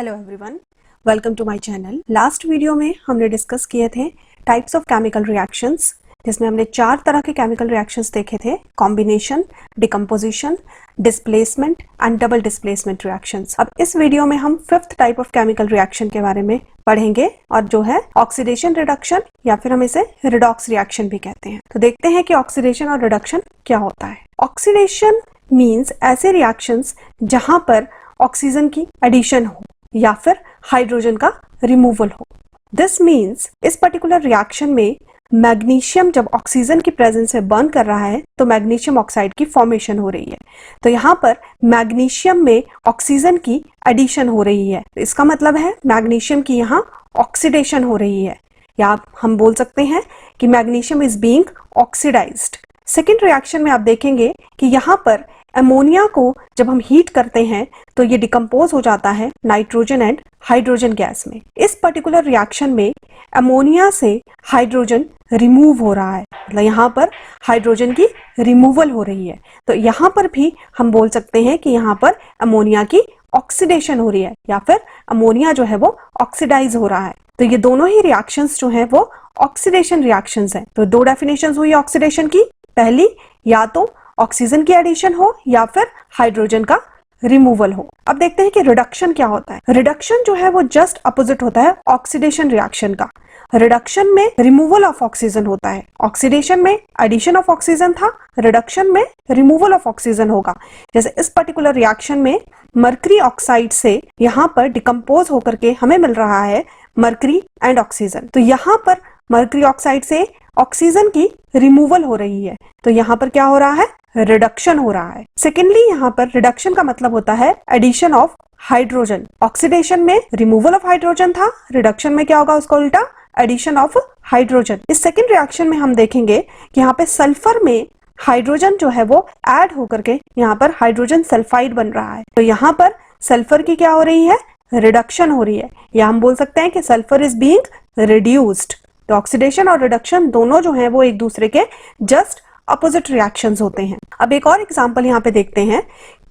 Hello everyone, welcome to my channel. Last video में हमने discuss किए थे टाइप्स ऑफ केमिकल रिएक्शंस, जिसमें हमने 4 तरह के केमिकल रिएक्शंस देखे थे: combination, decomposition, displacement and double displacement reactions. अब इस वीडियो में हम 5th type of chemical reaction के बारे में पढ़ेंगे, और जो है ऑक्सीडेशन रिडक्शन, या फिर हम इसे रिडॉक्स रिएक्शन भी कहते हैं। तो देखते हैं कि ऑक्सीडेशन और रिडक्शन क्या होता है। ऑक्सीडेशन मीन्स ऐसे रिएक्शंस जहां पर ऑक्सीजन की एडिशन हो या फिर हाइड्रोजन का रिमूवल हो। दिस मीन्स इस पर्टिकुलर रिएक्शन में मैग्नीशियम जब ऑक्सीजन की प्रेजेंस में बर्न कर रहा है तो मैग्नीशियम ऑक्साइड की फॉर्मेशन हो रही है। तो यहाँ पर मैग्नीशियम में ऑक्सीजन की एडिशन हो रही है, तो इसका मतलब है मैग्नीशियम की यहाँ ऑक्सीडेशन हो रही है, या हम बोल सकते हैं कि magnesium is being oxidised. Second reaction में आप देखेंगे कि यहाँ पर अमोनिया को जब हम हीट करते हैं तो ये डिकम्पोज हो जाता है नाइट्रोजन एंड हाइड्रोजन गैस में। इस पर्टिकुलर रिएक्शन में अमोनिया से हाइड्रोजन रिमूव हो रहा है, मतलब यहाँ पर हाइड्रोजन की रिमूवल हो रही है। तो यहाँ पर भी हम बोल सकते हैं कि यहाँ पर अमोनिया की ऑक्सीडेशन हो रही है, या फिर अमोनिया जो है वो ऑक्सीडाइज हो रहा है। तो ये दोनों ही रिएक्शंस जो है वो ऑक्सीडेशन रिएक्शंस हैं। तो 2 डेफिनेशंस हुई ऑक्सीडेशन की। पहली, या तो ऑक्सीजन की एडिशन हो या फिर हाइड्रोजन का रिमूवल हो। अब देखते हैं कि रिडक्शन क्या होता है। रिडक्शन जो है वो जस्ट अपोजिट होता है ऑक्सीडेशन रिएक्शन का। रिडक्शन में रिमूवल ऑफ ऑक्सीजन होता है, ऑक्सीडेशन में एडिशन ऑफ ऑक्सीजन था, रिडक्शन में रिमूवल ऑफ ऑक्सीजन होगा। जैसे इस पर्टिकुलर रिएक्शन में मरकरी ऑक्साइड से यहाँ पर डिकम्पोज होकर के हमें मिल रहा है मरकरी एंड ऑक्सीजन। तो यहाँ पर मरकरी ऑक्साइड से ऑक्सीजन की रिमूवल हो रही है, तो यहाँ पर क्या हो रहा है? रिडक्शन हो रहा है। सेकेंडली, यहाँ पर रिडक्शन का मतलब होता है एडिशन ऑफ हाइड्रोजन। ऑक्सीडेशन में रिमूवल ऑफ हाइड्रोजन था, रिडक्शन में क्या होगा उसका उल्टा, एडिशन ऑफ हाइड्रोजन। इस सेकेंड रिएक्शन में हम देखेंगे कि यहाँ पे सल्फर में हाइड्रोजन जो है वो ऐड होकर के यहाँ पर हाइड्रोजन सल्फाइड बन रहा है। तो यहाँ पर सल्फर की क्या हो रही है? रिडक्शन हो रही है, या हम बोल सकते हैं कि सल्फर इज बीइंग रिड्यूस्ड। तो ऑक्सीडेशन और रिडक्शन दोनों जो हैं वो एक दूसरे के जस्ट अपोजिट रिएक्शंस होते हैं। अब एक और एग्जांपल यहाँ पे देखते हैं।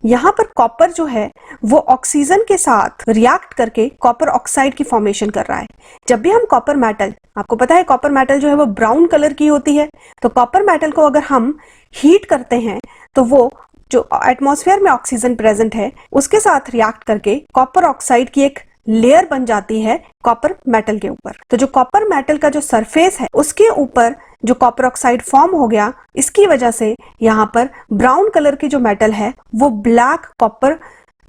यहाँ पर कॉपर जो है वो ऑक्सीजन के साथ रिएक्ट करके कॉपर ऑक्साइड की फॉर्मेशन कर रहा है। जब भी हम कॉपर मेटल, आपको पता है कॉपर मेटल जो है वो ब्राउन कलर की होती है, तो कॉपर मेटल को अगर हम हीट करते हैं तो वो जो एटमॉस्फेयर में ऑक्सीजन प्रेजेंट है उसके साथ रिएक्ट करके कॉपर ऑक्साइड की एक लेयर बन जाती है कॉपर मेटल के ऊपर। तो जो कॉपर मेटल का जो सरफेस है उसके ऊपर जो कॉपर ऑक्साइड फॉर्म हो गया, इसकी वजह से यहाँ पर ब्राउन कलर की जो मेटल है वो ब्लैक कॉपर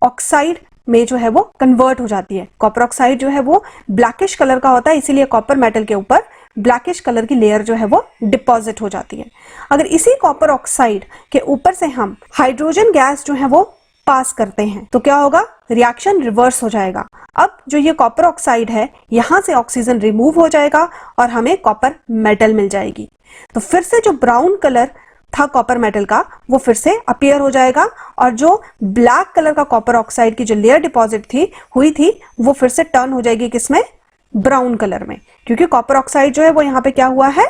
ऑक्साइड में जो है वो कन्वर्ट हो जाती है। कॉपर ऑक्साइड जो है वो ब्लैकिश कलर का होता है, इसीलिए कॉपर मेटल के ऊपर ब्लैकिश कलर की लेयर जो है वो डिपॉजिट हो जाती है। अगर इसी कॉपर ऑक्साइड के ऊपर से हम हाइड्रोजन गैस जो है वो पास करते हैं तो क्या होगा? रिएक्शन रिवर्स हो जाएगा। अब जो ये कॉपर ऑक्साइड है यहाँ से ऑक्सीजन रिमूव हो जाएगा और हमें कॉपर मेटल मिल जाएगी। तो फिर से जो ब्राउन कलर था कॉपर मेटल का वो फिर से अपीयर हो जाएगा, और जो ब्लैक कलर का कॉपर ऑक्साइड की जो लेयर डिपॉजिट हुई थी वो फिर से टर्न हो जाएगी किसमें? ब्राउन कलर में, क्योंकि कॉपर ऑक्साइड जो है वो यहाँ पे क्या हुआ है?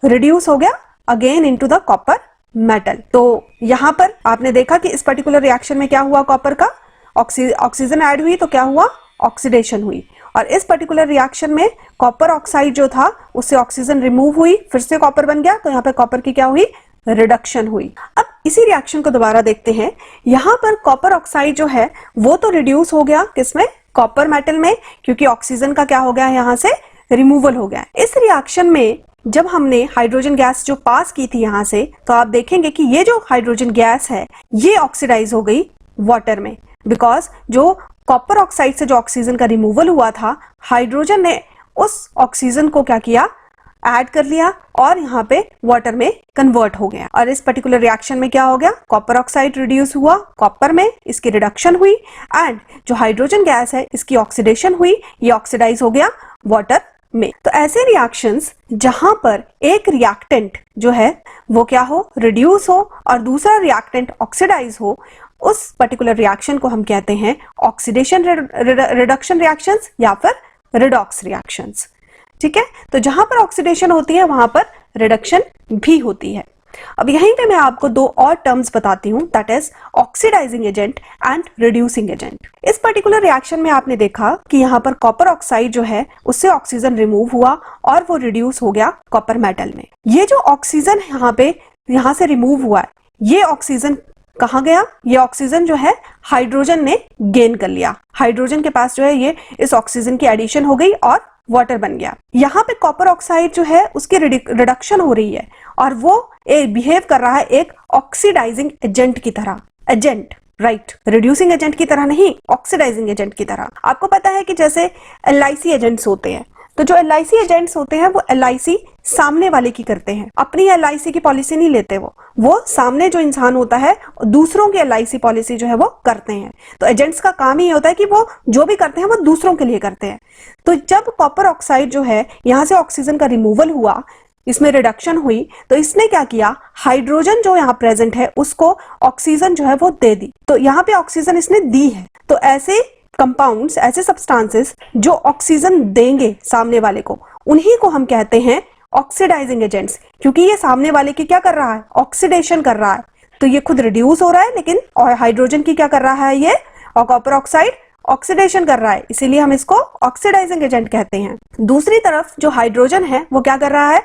रिड्यूस हो गया again into the copper metal. तो यहाँ पर आपने देखा कि इस पर्टिकुलर रिएक्शन में क्या हुआ? कॉपर का ऑक्सीजन ऐड हुई तो क्या हुआ? ऑक्सीडेशन हुई। और इस पर्टिकुलर रिएक्शन में कॉपर ऑक्साइड जो था उससे ऑक्सीजन रिमूव हुई, फिर से कॉपर बन गया, तो यहाँ पे कॉपर की क्या हुई? रिडक्शन हुई। अब इसी रिएक्शन को दोबारा देखते हैं। यहाँ पर कॉपर ऑक्साइड जो है वो तो रिड्यूस हो गया किसमें? कॉपर मेटल में, क्योंकि ऑक्सीजन का क्या हो गया? यहाँ से रिमूवल हो गया। इस रिएक्शन में जब हमने हाइड्रोजन गैस जो पास की थी यहाँ से, तो आप देखेंगे कि ये जो हाइड्रोजन गैस है ये ऑक्सीडाइज हो गई वाटर में, बिकॉज जो कॉपर ऑक्साइड से जो ऑक्सीजन का रिमूवल हुआ था, हाइड्रोजन ने उस ऑक्सीजन को क्या किया? ऐड कर लिया और यहाँ पे वाटर में कन्वर्ट हो गया। और इस पर्टिकुलर रिएक्शन में क्या हो गया? कॉपर ऑक्साइड रिड्यूस हुआ कॉपर में, इसकी रिडक्शन हुई, एंड जो हाइड्रोजन गैस है इसकी ऑक्सीडेशन हुई, ये ऑक्सीडाइज हो गया वाटर में। तो ऐसे रिएक्शंस जहां पर एक रिएक्टेंट जो है वो क्या हो? रिड्यूस हो, और दूसरा रिएक्टेंट ऑक्सीडाइज हो, उस पर्टिकुलर रिएक्शन को हम कहते हैं ऑक्सीडेशन रिडक्शन रिएक्शंस या फिर रिडॉक्स रिएक्शंस। ठीक है, तो जहां पर ऑक्सीडेशन होती है वहां पर रिडक्शन भी होती है। अब यहीं पे मैं आपको दो और टर्म्स बताती हूँ, that is oxidizing agent and reducing agent. इस पर्टिकुलर रिएक्शन में आपने देखा कि यहाँ पर कॉपर ऑक्साइड जो है उससे ऑक्सीजन रिमूव हुआ और वो रिड्यूस हो गया कॉपर मेटल में। ये जो ऑक्सीजन यहाँ से रिमूव हुआ है, ये ऑक्सीजन कहाँ गया? ये ऑक्सीजन जो है हाइड्रोजन ने गेन कर लिया। हाइड्रोजन के पास जो है ये इस ऑक्सीजन की एडिशन हो गई और वाटर बन गया। यहाँ पे कॉपर ऑक्साइड जो है उसकी रिडक्शन हो रही है और वो बिहेव कर रहा है एक ऑक्सीडाइजिंग एजेंट की तरह। एजेंट, राइट, रिड्यूसिंग एजेंट की तरह नहीं, ऑक्सीडाइजिंग एजेंट की तरह। आपको पता है कि जैसे LIC एजेंट्स होते हैं, तो जो LIC एजेंट्स होते हैं वो LIC सामने वाले की करते हैं, अपनी LIC की पॉलिसी नहीं लेते। वो सामने जो इंसान होता है दूसरों की LIC पॉलिसी जो है वो करते हैं। तो एजेंट्स का काम ही होता है कि वो जो भी करते हैं वो दूसरों के लिए करते हैं। तो जब कॉपर ऑक्साइड जो है यहाँ से ऑक्सीजन का रिमूवल हुआ, इसमें रिडक्शन हुई, तो इसने क्या किया, हाइड्रोजन जो यहाँ प्रेजेंट है उसको ऑक्सीजन जो है वो दे दी। तो यहाँ पे ऑक्सीजन इसने दी है। तो ऐसे कंपाउंड्स, ऐसे सब्सटेंसेस जो ऑक्सीजन देंगे सामने वाले को, उन्हीं को हम कहते हैं ऑक्सीडाइजिंग एजेंट्स, क्योंकि ये सामने वाले की क्या कर रहा है, ऑक्सीडेशन कर रहा है। तो ये खुद रिड्यूस हो रहा है, लेकिन हाइड्रोजन की क्या कर रहा है, ये कॉपर ऑक्साइड ऑक्सीडेशन कर रहा है, इसीलिए हम इसको ऑक्सीडाइजिंग एजेंट कहते हैं। दूसरी तरफ जो हाइड्रोजन है वो क्या कर रहा है,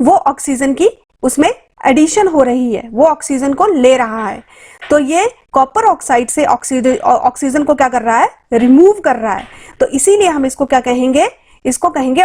वो ऑक्सीजन की उसमें एडिशन हो रही है, वो ऑक्सीजन को ले रहा है। तो ये कॉपर ऑक्साइड से ऑक्सीजन को क्या कर रहा है, रिमूव कर रहा है। तो इसीलिए हम इसको क्या कहेंगे, इसको कहेंगे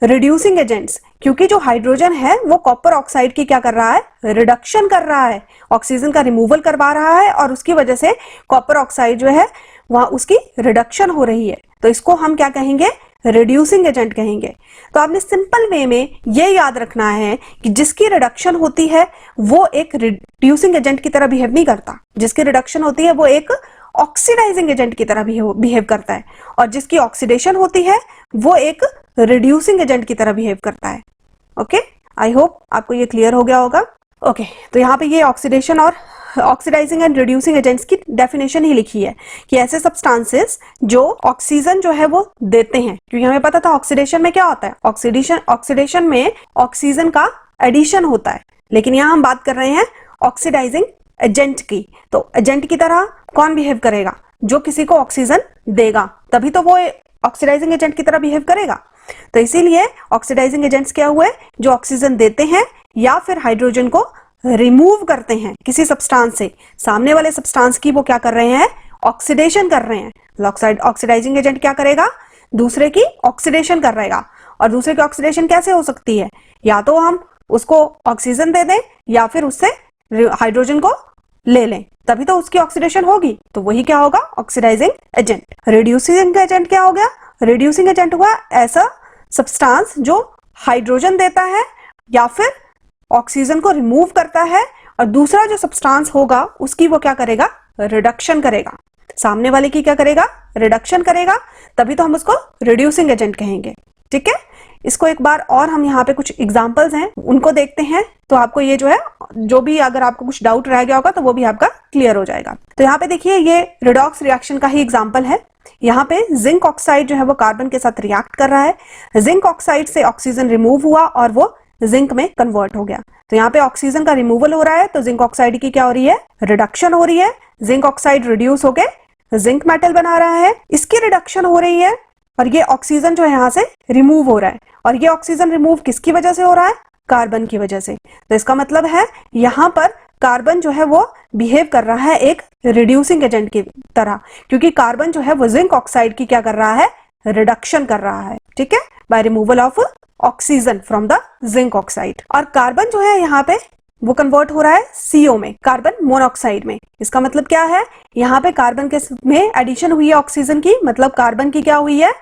रिड्यूसिंग एजेंट्स, क्योंकि जो हाइड्रोजन है वो कॉपर ऑक्साइड की क्या कर रहा है, रिडक्शन कर रहा है, ऑक्सीजन का रिमूवल करवा रहा है और उसकी वजह से कॉपर ऑक्साइड जो है वहां उसकी रिडक्शन हो रही है। तो इसको हम क्या कहेंगे, रिड्यूसिंग एजेंट कहेंगे। तो आपने सिंपल वे में ये याद रखना है कि जिसकी रिडक्शन होती है वो एक रिड्यूसिंग एजेंट की तरह बिहेव नहीं करता, जिसकी रिडक्शन होती है वो एक ऑक्सीडाइजिंग एजेंट की तरह बिहेव करता है, और जिसकी ऑक्सीडेशन होती है वो एक रिड्यूसिंग एजेंट की तरह बिहेव करता है। ओके, आई होप आपको ये क्लियर हो गया होगा। ओके, तो यहाँ पे ये ऑक्सीडेशन और ऑक्सीडाइजिंग एंड रिड्यूसिंग एजेंट्स की डेफिनेशन ही लिखी है कि ऐसे सब्सटेंसेस जो ऑक्सीजन जो है वो देते हैं, क्योंकि हमें पता था ऑक्सीडेशन में क्या होता है, ऑक्सीडेशन में ऑक्सीजन का एडिशन होता है, लेकिन यहाँ हम बात कर रहे हैं ऑक्सीडाइजिंग एजेंट की। तो एजेंट की तरह कौन बिहेव करेगा, जो किसी को ऑक्सीजन देगा, तभी तो वो ऑक्सीडाइजिंग एजेंट की तरह बिहेव करेगा। तो इसीलिए ऑक्सीडाइजिंग एजेंट्स क्या हुए, जो ऑक्सीजन देते हैं या फिर हाइड्रोजन को रिमूव करते हैं किसी सब्सटेंस से, सामने वाले सब्सटेंस की वो क्या कर रहे हैं, ऑक्सीडेशन कर रहे हैं। ऑक्सीडाइजिंग एजेंट क्या करेगा, दूसरे की ऑक्सीडेशन कर रहेगा। और दूसरे की ऑक्सीडेशन कैसे हो सकती है, या तो हम उसको ऑक्सीजन दे दें या फिर उससे हाइड्रोजन को ले लें, तभी तो उसकी ऑक्सीडेशन होगी। तो वही क्या होगा, ऑक्सीडाइजिंग एजेंट। रिड्यूसिंग एजेंट क्या हो गया, रिड्यूसिंग एजेंट हुआ ऐसा सब्सटेंस जो हाइड्रोजन देता है या फिर ऑक्सीजन को रिमूव करता है, और दूसरा जो सब्सटेंस होगा उसकी वो क्या करेगा, रिडक्शन करेगा। सामने वाले की क्या करेगा, रिडक्शन करेगा, तभी तो हम उसको रिड्यूसिंग एजेंट कहेंगे। ठीक है, इसको एक बार और हम यहाँ पे कुछ एग्जांपल्स हैं उनको देखते हैं, तो आपको ये जो है, जो भी अगर आपको कुछ डाउट रह गया होगा तो वो भी आपका क्लियर हो जाएगा। तो यहाँ पे देखिए, ये रिडॉक्स रिएक्शन का ही एग्जाम्पल है। यहाँ पे जिंक ऑक्साइड जो है वो कार्बन के साथ रिएक्ट कर रहा है। जिंक ऑक्साइड से ऑक्सीजन रिमूव हुआ और वो जिंक में कन्वर्ट हो गया। तो यहाँ पे ऑक्सीजन का रिमूवल हो रहा है, तो जिंक ऑक्साइड की क्या हो रही है, रिडक्शन हो रही है। जिंक ऑक्साइड रिड्यूस होकर जिंक मेटल बना रहा है, इसकी रिडक्शन हो रही है, और ये ऑक्सीजन जो है यहाँ से रिमूव हो रहा है। और ये ऑक्सीजन रिमूव किसकी वजह से हो रहा है, कार्बन की वजह से। तो इसका मतलब है यहाँ पर कार्बन जो है वो बिहेव कर रहा है एक रिड्यूसिंग एजेंट की तरह, क्योंकि कार्बन जो है वो जिंक ऑक्साइड की क्या कर रहा है, रिडक्शन कर रहा है। ठीक है, by removal of oxygen from the zinc oxide. और कार्बन जो है यहाँ पे वो कन्वर्ट हो रहा है CO में, कार्बन मोनोऑक्साइड में। इसका मतलब क्या है, यहाँ पे कार्बन के में एडिशन हुई है ऑक्सीजन की, मतलब कार्बन की क्या हुई है,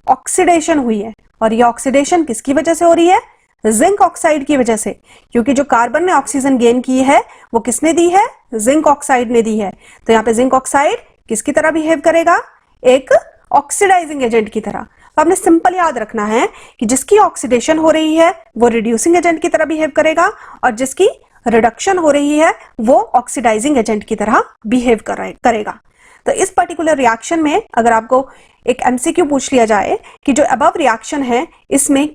ऑक्सीडेशन हुई है। और ये ऑक्सीडेशन किसकी वजह से हो रही है, जिंक ऑक्साइड की वजह से, क्योंकि जो कार्बन ने ऑक्सीजन गेन की है वो किसने दी है, जिंक ऑक्साइड ने दी है। तो यहाँ पे जिंक ऑक्साइड किसकी तरह बिहेव करेगा, एक ऑक्सीडाइजिंग एजेंट की तरह। तो आपने सिंपल याद रखना है कि जिसकी ऑक्सीडेशन हो रही है वो रिड्यूसिंग एजेंट की तरह बिहेव करेगा, और जिसकी रिडक्शन हो रही है वो ऑक्सीडाइजिंग एजेंट की तरह बिहेव करेगा। तो इस पर्टिकुलर रिएक्शन में अगर आपको एक MCQ पूछ लिया जाए कि जो अबव रिएक्शन है इसमें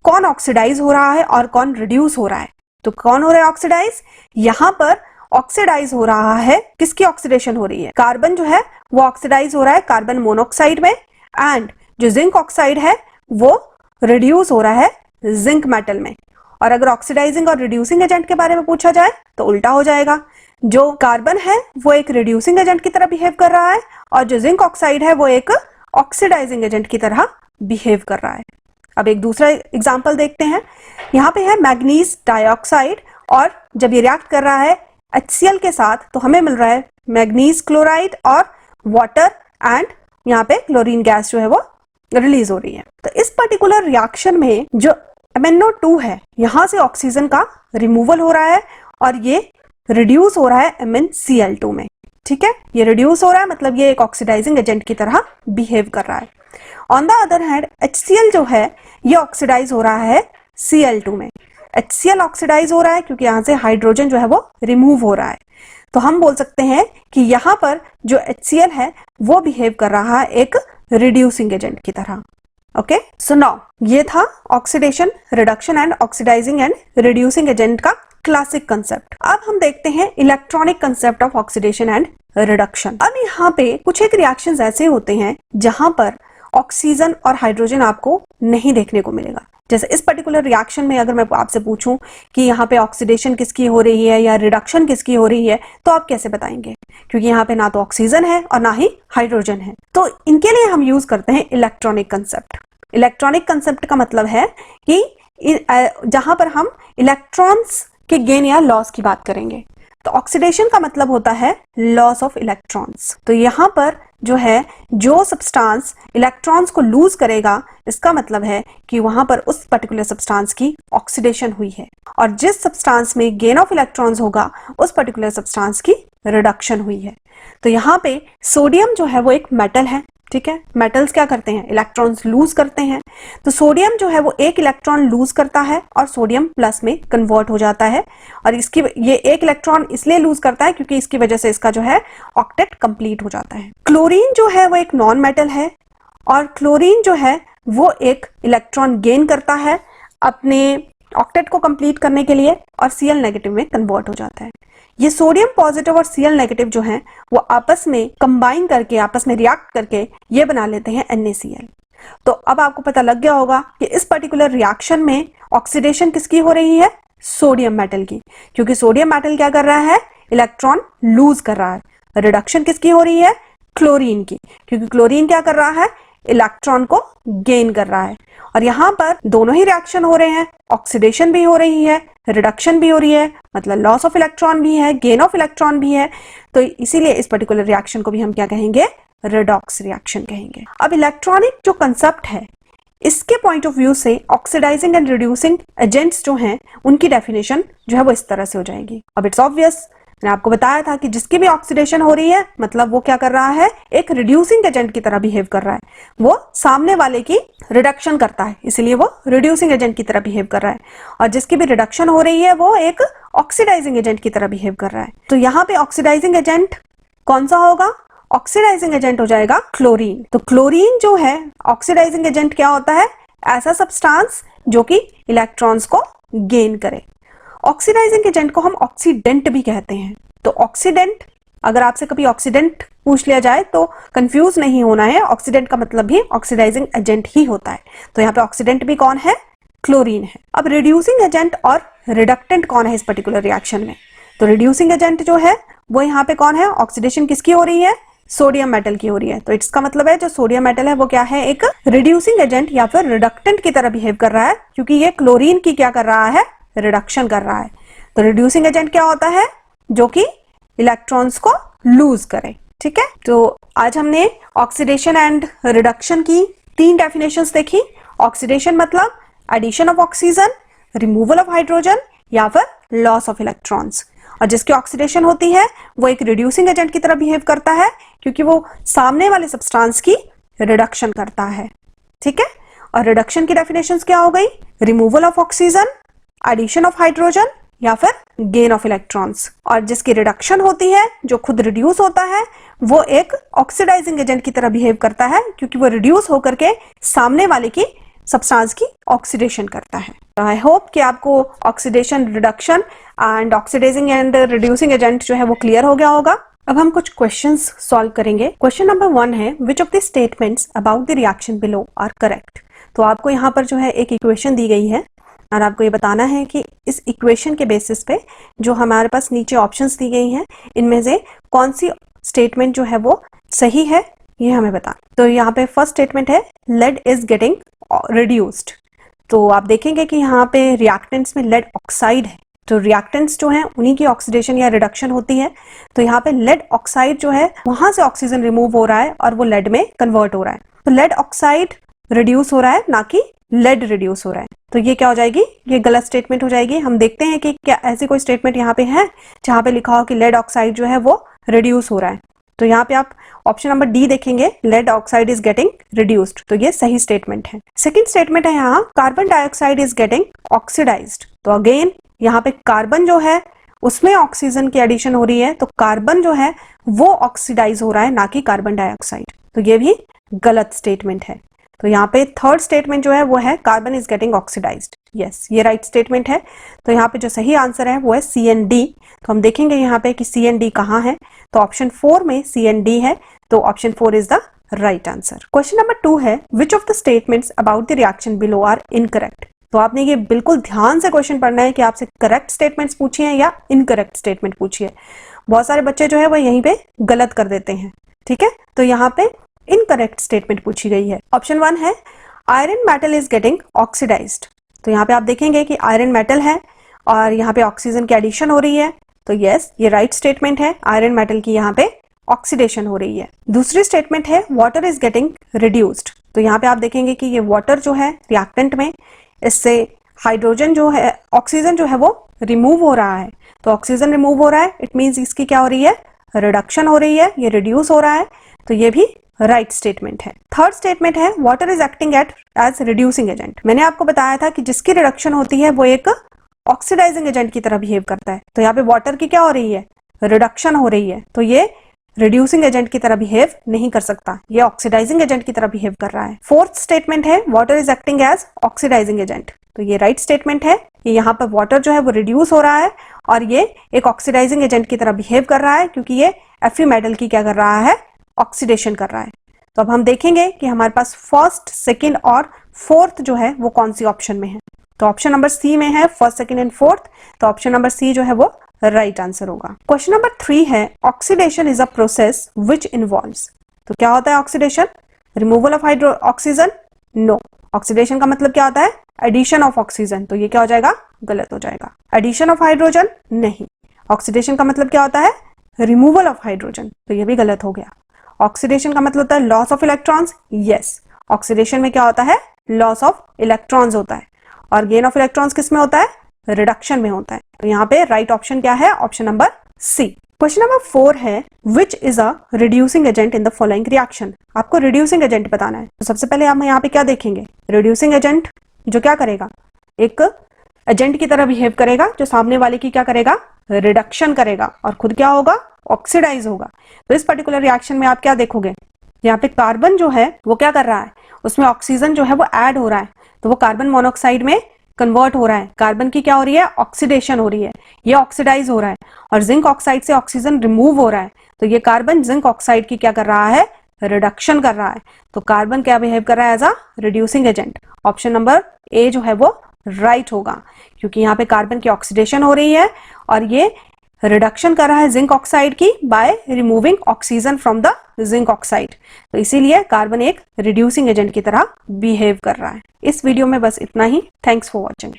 कौन ऑक्सीडाइज हो रहा है और कौन रिड्यूस हो रहा है, तो कौन हो रहा है ऑक्सीडाइज? यहाँ पर ऑक्सीडाइज हो रहा है, किसकी ऑक्सीडेशन हो रही है? कार्बन जो है वो ऑक्सीडाइज हो रहा है कार्बन मोनोऑक्साइड में, एंड जो जिंक ऑक्साइड है वो रिड्यूस हो रहा है जिंक मेटल में। और अगर ऑक्सीडाइजिंग और रिड्यूसिंग एजेंट के बारे में पूछा जाए तो उल्टा हो जाएगा, जो कार्बन है वो एक रिड्यूसिंग एजेंट की तरह बिहेव कर रहा है और जो जिंक ऑक्साइड है वो एक ऑक्सीडाइजिंग एजेंट की तरह बिहेव कर रहा है। अब एक दूसरा एग्जांपल देखते हैं। यहाँ पे है मैग्नीज डाइऑक्साइड, और जब ये रिएक्ट कर रहा है HCl के साथ तो हमें मिल रहा है मैग्नीज क्लोराइड और वाटर, एंड यहाँ पे क्लोरीन गैस जो है वो रिलीज हो रही है। तो इस पर्टिकुलर रिएक्शन में जो MnO2 है, यहाँ से ऑक्सीजन का रिमूवल हो रहा है और ये रिड्यूस हो रहा है MnCl2 में। ठीक है, ये रिड्यूस हो रहा है, मतलब ये एक ऑक्सीडाइजिंग एजेंट की तरह बिहेव कर रहा है। On the other hand HCl जो है ये ऑक्सीडाइज हो रहा है Cl2 में। HCl ऑक्सीडाइज हो रहा है क्योंकि यहाँ से हाइड्रोजन जो है वो रिमूव हो रहा है। तो हम बोल सकते हैं कि यहाँ पर जो HCl है वो बिहेव कर रहा है एक रिड्यूसिंग एजेंट की तरह। ओके, सो नाउ ये था oxidation, reduction and oxidizing and reducing agent का क्लासिक कंसेप्ट। अब हम देखते हैं electronic concept of oxidation and reduction. अब यहाँ पे कुछ एक रिएक्शंस ऐसे होते हैं जहां पर ऑक्सीजन और हाइड्रोजन आपको नहीं देखने को मिलेगा। जैसे इस पर्टिकुलर रिएक्शन में अगर मैं आपसे पूछूं कि यहाँ पे ऑक्सीडेशन किसकी हो रही है या रिडक्शन किसकी हो रही है, तो आप कैसे बताएंगे? क्योंकि यहाँ पे ना तो ऑक्सीजन है और ना ही हाइड्रोजन है। तो इनके लिए हम यूज करते हैं इलेक्ट्रॉनिक कंसेप्ट। इलेक्ट्रॉनिक कंसेप्ट का मतलब है कि जहां पर हम इलेक्ट्रॉन्स के गेन या लॉस की बात करेंगे। तो ऑक्सीडेशन का मतलब होता है लॉस ऑफ इलेक्ट्रॉन्स। तो यहाँ पर जो है जो सब्सटेंस इलेक्ट्रॉन्स को लूज करेगा, इसका मतलब है कि वहां पर उस पर्टिकुलर सब्सटेंस की ऑक्सीडेशन हुई है, और जिस सब्सटेंस में गेन ऑफ इलेक्ट्रॉन्स होगा उस पर्टिकुलर सब्सटेंस की रिडक्शन हुई है। तो यहाँ पे सोडियम जो है वो एक मेटल है। ठीक है, मेटल्स क्या करते हैं? इलेक्ट्रॉन्स लूज करते हैं। तो सोडियम जो है वो एक इलेक्ट्रॉन लूज करता है और सोडियम प्लस में कन्वर्ट हो जाता है, और इसकी ये एक इलेक्ट्रॉन इसलिए लूज करता है क्योंकि इसकी वजह से इसका जो है ऑक्टेट कंप्लीट हो जाता है। क्लोरीन जो है वो एक नॉन मेटल है, और क्लोरीन जो है वो एक इलेक्ट्रॉन गेन करता है अपने ऑक्टेट को कंप्लीट करने के लिए, और Cl नेगेटिव में कन्वर्ट हो जाता है। ये सोडियम पॉजिटिव और Cl नेगेटिव जो हैं वो आपस में कंबाइन करके, आपस में रिएक्ट करके ये बना लेते हैं NaCl। तो अब आपको पता लग गया होगा कि इस पर्टिकुलर रिएक्शन में ऑक्सीडेशन किसकी हो रही है? सोडियम मेटल की, क्योंकि सोडियम मेटल क्या कर रहा है? इलेक्ट्रॉन लूज कर रहा है। रिडक्शन किसकी हो रही है? क्लोरीन की, क्योंकि क्लोरीन क्या कर रहा है? इलेक्ट्रॉन को गेन कर रहा है। और यहाँ पर दोनों ही रिएक्शन हो रहे हैं, ऑक्सीडेशन भी हो रही है, रिडक्शन भी हो रही है, मतलब लॉस ऑफ इलेक्ट्रॉन भी है, गेन ऑफ इलेक्ट्रॉन भी है। तो इसीलिए इस पर्टिकुलर रिएक्शन को भी हम क्या कहेंगे? रिडॉक्स रिएक्शन कहेंगे। अब इलेक्ट्रॉनिक जो कंसेप्ट है, इसके पॉइंट ऑफ व्यू से ऑक्सीडाइजिंग एंड रिड्यूसिंग एजेंट्स जो हैं उनकी डेफिनेशन जो है वो इस तरह से हो जाएगी। अब इट्स ऑब्वियस, मैंने आपको बताया था कि जिसकी भी ऑक्सीडेशन हो रही है मतलब वो क्या कर रहा है? एक रिड्यूसिंग एजेंट की तरह बिहेव कर रहा है, वो सामने वाले की रिडक्शन करता है, इसलिए वो रिड्यूसिंग एजेंट की तरह बिहेव कर रहा है। और जिसकी भी रिडक्शन हो रही है वो एक ऑक्सीडाइजिंग एजेंट की तरह बिहेव कर रहा है। तो यहाँ पे ऑक्सीडाइजिंग एजेंट कौन सा होगा? ऑक्सीडाइजिंग एजेंट हो जाएगा क्लोरीन। तो क्लोरीन जो है ऑक्सीडाइजिंग एजेंट क्या होता है? ऐसा सब्सटेंस जो कि इलेक्ट्रॉन्स को गेन करे। ऑक्सीडाइजिंग एजेंट को हम ऑक्सीडेंट भी कहते हैं। तो ऑक्सीडेंट, अगर आपसे कभी ऑक्सीडेंट पूछ लिया जाए तो कंफ्यूज नहीं होना है, ऑक्सीडेंट का मतलब भी ऑक्सीडाइजिंग एजेंट ही होता है। तो यहाँ पे ऑक्सीडेंट भी कौन है? क्लोरीन है। अब रिड्यूसिंग एजेंट और रिडक्टेंट कौन है इस पर्टिकुलर रिएक्शन में? तो रिड्यूसिंग एजेंट जो है वो यहाँ पे कौन है? ऑक्सीडेशन किसकी हो रही है? सोडियम मेटल की हो रही है। तो इसका मतलब है जो सोडियम मेटल है वो क्या है? एक रिड्यूसिंग एजेंट या फिर रिडक्टेंट की तरह बिहेव कर रहा है, क्योंकि ये क्लोरीन की क्या कर रहा है? रिडक्शन कर रहा है। तो रिड्यूसिंग एजेंट क्या होता है? जो कि इलेक्ट्रॉन्स को लूज करे। ठीक है, तो आज हमने ऑक्सीडेशन एंड रिडक्शन की 3 डेफिनेशंस देखी। ऑक्सीडेशन मतलब addition of oxygen, removal of hydrogen या फिर लॉस ऑफ इलेक्ट्रॉन्स। और जिसकी ऑक्सीडेशन होती है वो एक रिड्यूसिंग एजेंट की तरह बिहेव करता है, क्योंकि वो सामने वाले सब्सटेंस की रिडक्शन करता है। ठीक है, और रिडक्शन की डेफिनेशंस क्या हो गई? Removal of oxygen, addition of hydrogen या फिर गेन ऑफ इलेक्ट्रॉन्स। और जिसकी रिडक्शन होती है, जो खुद रिड्यूस होता है, वो एक ऑक्सीडाइजिंग एजेंट की तरह बिहेव करता है, क्योंकि वो रिड्यूस होकर के सामने वाले की सब्सटेंस की ऑक्सीडेशन करता है। आई होप कि आपको oxidation, reduction and oxidizing and reducing agent जो है वो क्लियर हो गया होगा। अब हम कुछ क्वेश्चंस सॉल्व करेंगे। क्वेश्चन नंबर 1 है, which of the statements about the reaction below are correct. तो आपको यहाँ पर जो है एक इक्वेशन दी गई है और आपको ये बताना है कि इस इक्वेशन के बेसिस पे जो हमारे पास नीचे ऑप्शंस दी गई हैं इनमें से कौन सी स्टेटमेंट जो है वो सही है, ये हमें बताना। तो यहाँ पे फर्स्ट स्टेटमेंट है, लेड इज गेटिंग रिड्यूस्ड। तो आप देखेंगे कि यहाँ पे रिएक्टेंट्स में लेड ऑक्साइड है, तो रिएक्टेंट्स जो हैं उन्हीं की ऑक्सीडेशन या रिडक्शन होती है। तो यहाँ पे लेड ऑक्साइड जो है वहां से ऑक्सीजन रिमूव हो रहा है और वो लेड में कन्वर्ट हो रहा है। तो लेड ऑक्साइड रिड्यूस हो रहा है, ना कि लेड रिड्यूस हो रहा है। तो ये क्या हो जाएगी, ये गलत स्टेटमेंट हो जाएगी। हम देखते हैं कि क्या ऐसी कोई स्टेटमेंट यहाँ पे है जहाँ पे लिखा हो कि लेड ऑक्साइड जो है वो रिड्यूस हो रहा है। तो यहाँ पे आप ऑप्शन नंबर डी देखेंगे, lead oxide is getting reduced, तो ये सही स्टेटमेंट है। सेकंड स्टेटमेंट है यहाँ, carbon dioxide is getting oxidized. तो अगेन यहाँ पे कार्बन जो है उसमें ऑक्सीजन की एडिशन हो रही है, तो कार्बन जो है वो ऑक्सीडाइज हो रहा है, ना कि कार्बन डाइऑक्साइड। तो ये भी गलत स्टेटमेंट है। तो यहाँ पे थर्ड स्टेटमेंट जो है वो है, carbon is getting oxidized. Yes, ये राइट स्टेटमेंट है। तो यहाँ पे जो सही आंसर है वो है सी एंड डी। तो हम देखेंगे यहाँ पे कि सी एंड डी कहाँ है, तो ऑप्शन 4 में सी एंड डी है, तो option 4 is the right answer. Question number 2 है, which of the statements about the reaction below are incorrect. तो आपने ये बिल्कुल ध्यान से क्वेश्चन पढ़ना है कि आपसे करेक्ट स्टेटमेंट्स पूछी है या इनकरेक्ट स्टेटमेंट पूछी है। बहुत सारे बच्चे जो है वो यहीं पे गलत कर देते हैं, ठीक है। तो यहाँ पे इनकरेक्ट स्टेटमेंट पूछी गई है। ऑप्शन 1 है, iron metal is getting oxidized. तो यहाँ पे आप देखेंगे कि आयरन मेटल है और यहाँ पे ऑक्सीजन की एडिशन हो रही है, तो यस ये राइट स्टेटमेंट है, आयरन मेटल की यहाँ पे ऑक्सीडेशन हो रही है। दूसरी स्टेटमेंट है, वाटर इज गेटिंग रिड्यूस्ड। तो यहाँ पे आप देखेंगे कि ये वाटर जो है रिएक्टेंट में, इससे हाइड्रोजन जो है, ऑक्सीजन जो है वो रिमूव हो रहा है। तो ऑक्सीजन रिमूव हो रहा है, इट मींस इसकी क्या हो रही है, रिडक्शन हो रही है, ये रिड्यूस हो रहा है, तो ये भी राइट स्टेटमेंट है। थर्ड स्टेटमेंट है, water is acting as reducing agent. मैंने आपको बताया था कि जिसकी रिडक्शन होती है वो एक ऑक्सीडाइजिंग एजेंट की तरह बिहेव करता है। तो यहाँ पे वाटर की क्या हो रही है, रिडक्शन हो रही है, तो ये रिड्यूसिंग एजेंट की तरह बिहेव नहीं कर सकता, ये ऑक्सीडाइजिंग एजेंट की तरह बिहेव कर रहा है। फोर्थ स्टेटमेंट है, water is acting as oxidizing agent. तो ये राइट स्टेटमेंट है कि यहाँ पर वाटर जो है वो रिड्यूस हो रहा है और ये एक ऑक्सीडाइजिंग एजेंट की तरह बिहेव कर रहा है, क्योंकि ये Fe मेटल की क्या कर रहा है, ऑक्सीडेशन कर रहा है। तो अब हम देखेंगे कि हमारे पास फर्स्ट, सेकेंड और फोर्थ जो है वो कौन सी ऑप्शन में है। तो ऑप्शन नंबर सी में है फर्स्ट, सेकेंड एंड फोर्थ, तो ऑप्शन नंबर सी जो है वो राइट आंसर होगा। क्वेश्चन नंबर 3 है, oxidation is a process which involves. तो क्या होता है oxidation, removal of oxygen? No. Oxidation का मतलब क्या होता है, एडिशन ऑफ ऑक्सीजन, तो ये क्या हो जाएगा, गलत हो जाएगा। Addition of hydrogen? नहीं। ऑक्सीडेशन का मतलब क्या होता है, रिमूवल ऑफ हाइड्रोजन, तो ये भी गलत हो गया। ऑक्सीडेशन का मतलब होता है loss of electrons? Yes, oxidation में क्या होता है, लॉस ऑफ इलेक्ट्रॉन्स होता है, और गेन ऑफ इलेक्ट्रॉन्स किस में होता है, रिडक्शन में होता है। तो यहाँ पे राइट ऑप्शन क्या है, option number C. Question number 4 है, which is a reducing agent in the following reaction. आपको रिड्यूसिंग एजेंट बताना है। तो सबसे पहले हम यहाँ पे क्या देखेंगे, रिड्यूसिंग एजेंट जो क्या करेगा, एक एजेंट की तरह बिहेव करेगा, जो सामने वाले की क्या करेगा, रिडक्शन करेगा, और खुद क्या होगा, ऑक्सीडाइज होगा। तो इस पर्टिकुलर रिएक्शन में आप क्या देखोगे, यहाँ पे कार्बन जो है वो क्या कर रहा है, उसमें ऑक्सीजन जो है वो ऐड हो रहा है, तो वो कार्बन मोनोऑक्साइड में कन्वर्ट हो रहा है। कार्बन की क्या हो रही है, ऑक्सीडेशन हो रही है, ये ऑक्सीडाइज हो रहा है, और जिंक ऑक्साइड से ऑक्सीजन रिमूव हो रहा है, तो ये कार्बन जिंक ऑक्साइड की क्या कर रहा है, रिडक्शन कर रहा है। तो कार्बन क्या बिहेव कर रहा है, as a reducing agent. Option number A जो है वो राइट होगा, क्योंकि यहाँ पे कार्बन की ऑक्सीडेशन हो रही है और ये रिडक्शन कर रहा है जिंक ऑक्साइड की by removing oxygen from the zinc oxide. तो इसीलिए कार्बन एक रिड्यूसिंग एजेंट की तरह बिहेव कर रहा है। इस वीडियो में बस इतना ही। Thanks for watching.